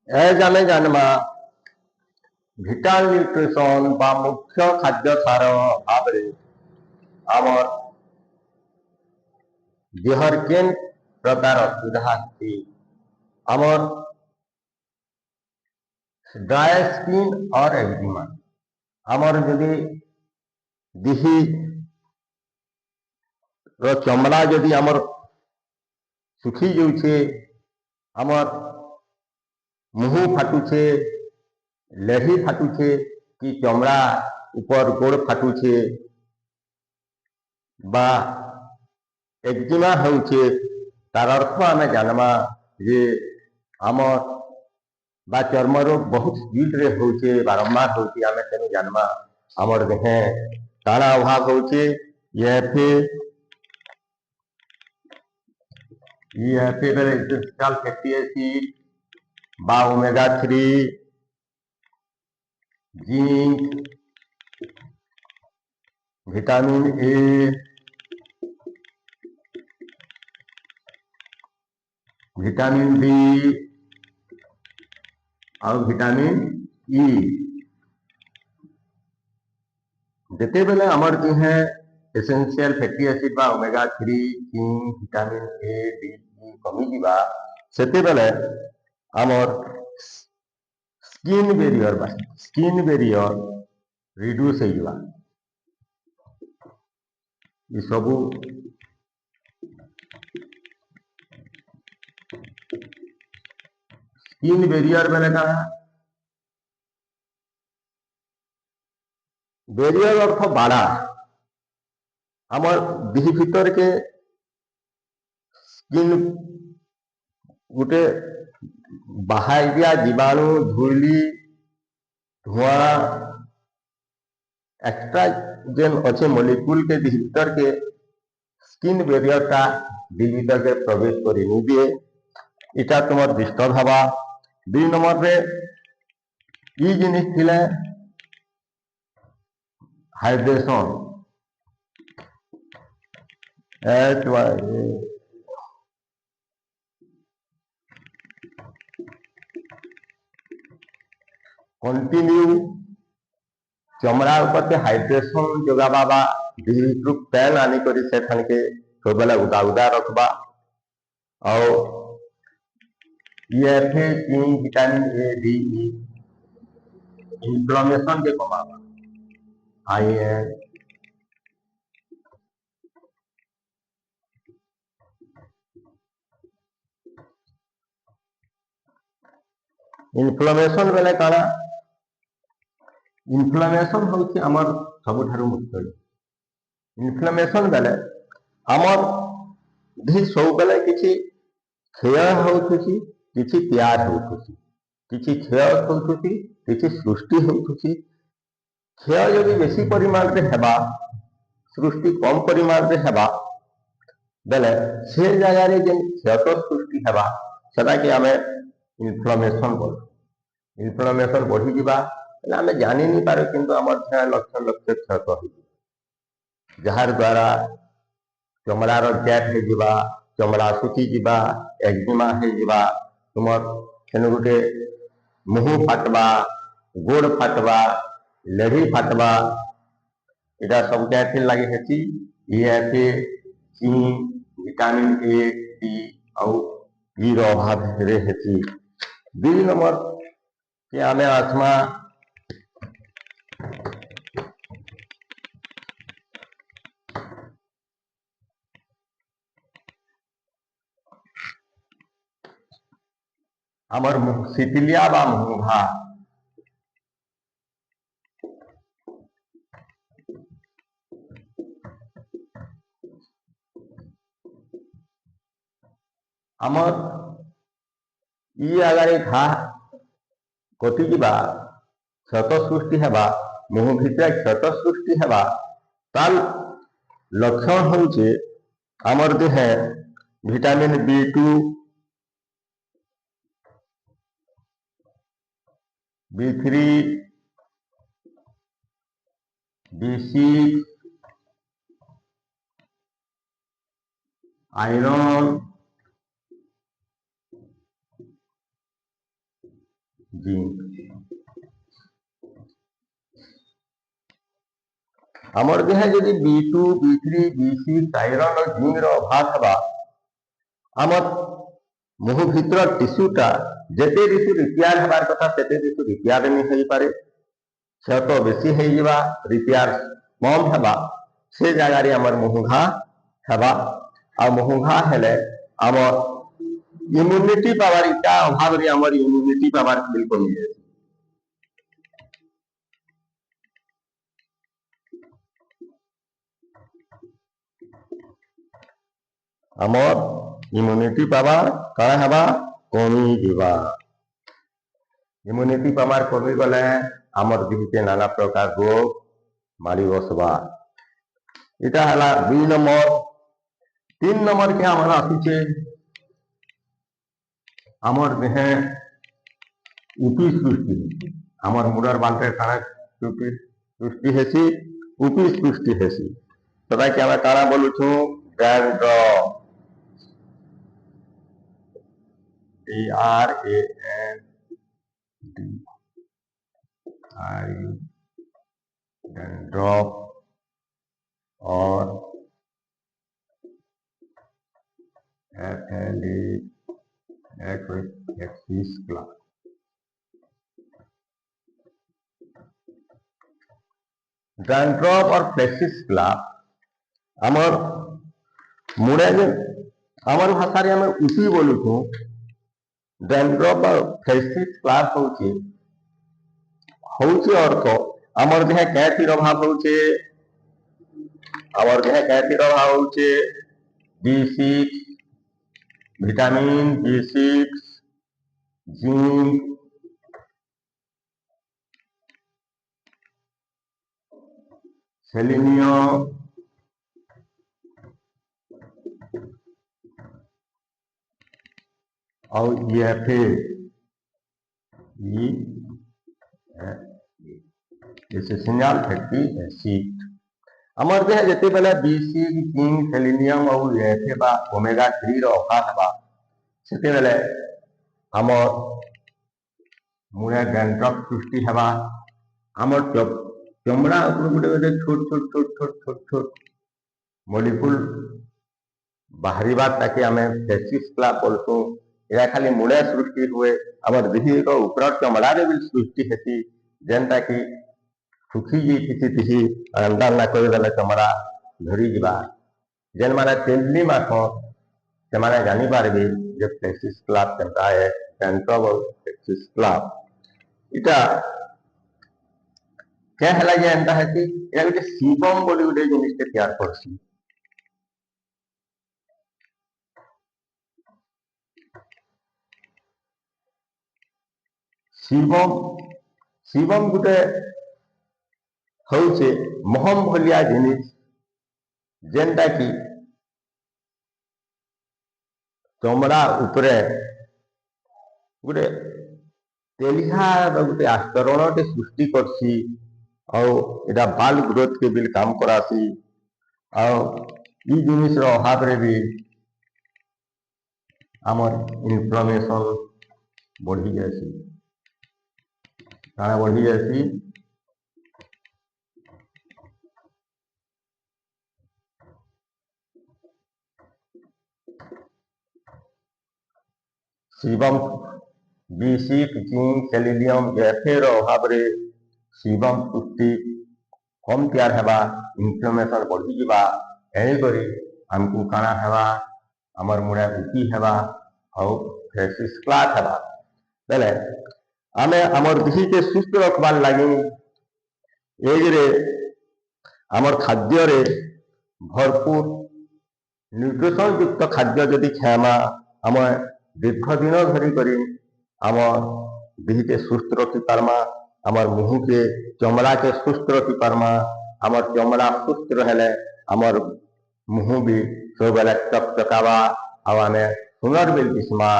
Age আমি জানমা vital nutrition বা মুখ্য খাদ্য সার ভাবে আমার দেহর কেন প্রকার অসুবিধা আছে আমার ড্রাই স্কিন और एक्जिमा আমার যদি দিহি চমড়া যদি আমার শুখি যাচ্ছে আমার মুহ ফাটুছে লেহি ফাটুছে কি চমড়া উপর গোড় ফাটুছে বা एक्जिमा होउछे तार अर्थ आमे जानमा जे आमर बा चर्म रोग बहुत स्पीड रे होउछे बारंबार होउछे आमे तेनु जानमा आमर देहे काना अभाव होउछे ये पे बेले एसेंशियल फैटी एसिड बा omega 3 zinc vitamin A vitamin B और विटामिन ई जिते बेले आमर जो है एसेंशियल फैटी एसिड बा omega 3 zinc vitamin A B E कमी जीवा सेते बेले आमर स्किन बेरियर रिड्यूस हो जीवा ये सबू स्किन बेरियर बेले का बेरियर अर्थ बाड़ा आमर देह भीतर के स्किन गोटे बाहर दिया जीवाणु धूली धुआं एक्स्ट्रा जेन अच्छे मॉलिक्यूल के देह भीतर के स्किन बेरियर का देह भीतर के प्रवेश करी नहीं दिए इटा तुम डिस्टर्ब हवा 2 नंबर रे ई जिनिस थिले हाइड्रेशन कंटिन्यू चमड़ा ऊपर से हाइड्रेशन जोगाबा बा देह पेन आनी करी से थान के सब बेला उदा उदा रखबा और ये vitamin A D E inflammation के कमाबा आईएन इन्फ्लेमेशन बेले काना इन्फ्लेमेशन होउछि हमर सबुठारु मुख्य इन्फ्लेमेशन बेले हमर देह सब बेले किछि क्षय होउछि किछि तैयार होउछि किछि क्षय होउछि किछि सृष्टि होउछि क्षय यदि बेसी परिमाण रे हेबा सृष्टि कम परिमाण रे हेबा बेले से जगह रे जेन क्षत सृष्टि हेबा सेटा कि आमे इन्फ्लेमेशन बोल इन्फ्लेमेशन बढ़ी जीवा आमे जानि नहीं पारे किंतु हमर लक्ष लक्ष क्षत हो जार द्वारा चमड़ार गैप हो जीवा चमड़ा सुखी जीवा एक्जिमा हो जीवा तुमर सेन गोटे मुह फाटवा गोड़ फाटवा लेढ़ी फाटवा इटा सब क्या लगे हेची ये विटामिन ए डी और ई अभाव रे हेची 2 नंबर कि आमे आत्मा आमर सिटिलिया बा मुहा आमर ई आगारे घा कटि जीवा क्षत सृष्टि हेबा मुह भितर क्षत सृष्टि हेबा तार लक्षण होउचे आमर देहे vitamin B2 B3 B6 iron zinc. আমার দেহে যদি B2 B3 B6 আয়রন और জিঙ্ক ର ଅଭାବ ହେବା আমার ମୁହଁ ଭିତର ଟିସ୍ୟୁଟା ଯେତେ ରିସୁ ରିପେୟାର ହେବାର କଥା ସେତେ ରିସୁ ରିପେୟାର ନି ହେଇପାରେ, କ୍ଷତ ବେଶୀ ହେଇଯିବା, ରିପେୟାର କମ ହେବା, ସେ ଜାଗାରେ ଆମର ମୁହଁ ଘା ହେବା। ଆଉ ମୁହଁ ଘା ହେଲେ ଆମର ଇମ୍ୟୁନିଟି ପାୱାର ଇଟା ଅଭାବରେ ଆମର ଇମ୍ୟୁନିଟି ପାୱାର ବିଲକୁଲ କମିଯାଏ। ଆମର ଇମ୍ୟୁନିଟି ପାୱାର କାଣା ହେବା କମିଯିବା। ଇମ୍ୟୁନିଟି ପାୱାର କମିଗଲେ ଆମର ଦେହକେ ନାନା ପ୍ରକାର ରୋଗ ମାରି ବସବା। এটা ହେଲା 2 নম্বর। 3 নম্বর কে আমার আসিছে আমার দেহে উপি সৃষ্টি। আমার মুড়ার বালতে কাଣା সৃষ্টি হেসি উপি সৃষ্টি হেসি, সেটা কি আমরা কাଣା বলুছু ড্যান্ড্রফ। DRANDRF डैंड्रफ और FLAX क्लास। डैंड्रफ और फ्लेक्सिस क्लास आमर मुड़े आमर भाषा रे आम उपी बोलुछू। डैंड्रफ और फ्लेक्सिस क्लास होची अर्थ आमर देह कैथीर अभाव होचे, आमर देह कैथीर अभाव होचे B6 vitamin B6 zinc selenium और जैसे सिंगल फैटी एसिड। आमर देह जिते बेले B6 जिंक सेलेनियम और EFA बा ओमेगा 3 रो अभाव हेबा सेते बेले आमर मुड़े डैंड्रफ सृष्टि हेबा। आमर चमड़ा ऊपर गोटे गोटे छोट छोट छोट छोट छोट छोट मॉलिक्यूल बाहरिबा ताकि आमे फ्लेक्सिस क्लास बोलसु। या खाली मुड़े सृष्टि हुए आमर देह को ऊपर चमड़ा रे भी सृष्टि हेती, जेनटा कि सुखी जी तिही अंडा ना कर देले चमड़ा धरी जिबा। जेन माने तेलनी माख से माने जानि पारबे जे फ्लेक्सिस क्लास केनता है डैंड्रफ और फ्लेक्सिस क्लास। इटा क्या हला जे एंता है कि या गोटे सीबम बोली गोटे जिनिस के तैयार करसी। सीबम गोटे होचे महम भलिया जिनिस जेनटा कि चमड़ा उपरे गोटे तेलिया गोटे आस्तरण सृष्टि करसी और इटा बाल ग्रोथ के भी काम करासी। और ई जिनिस रो अभाव रे भी आमर इन्फ्लेमेशन बढ़ी जासी। काना बढ़ी जासी sebum B6 zinc selenium EFA रो अभाव रे सीबम पुष्टि कम तैयार हेबा, इन्फ्लेमेशन बढ़ी जिबा। एही करी हमकु काना हेबा आमर मुड़े उपी हेबा और फ्लेक्सिस क्लास हेबा। बेले आमे आमर देह के सुस्थ रखबार लागि एजरे आमर खाद्य रे भरपूर न्यूट्रिशन युक्त खाद्य जदि खाएमा आम दीर्घ दिन धरी करी आमर देह के सुस्थ रखी पारमा, आमर मुँह के चमड़ा के सुस्थ रखी पारमा। आमर चमड़ा सुस्थ रहले आमर मुँह भी सब बेले चकचकावा और आमे सुंदर भी दिसमा।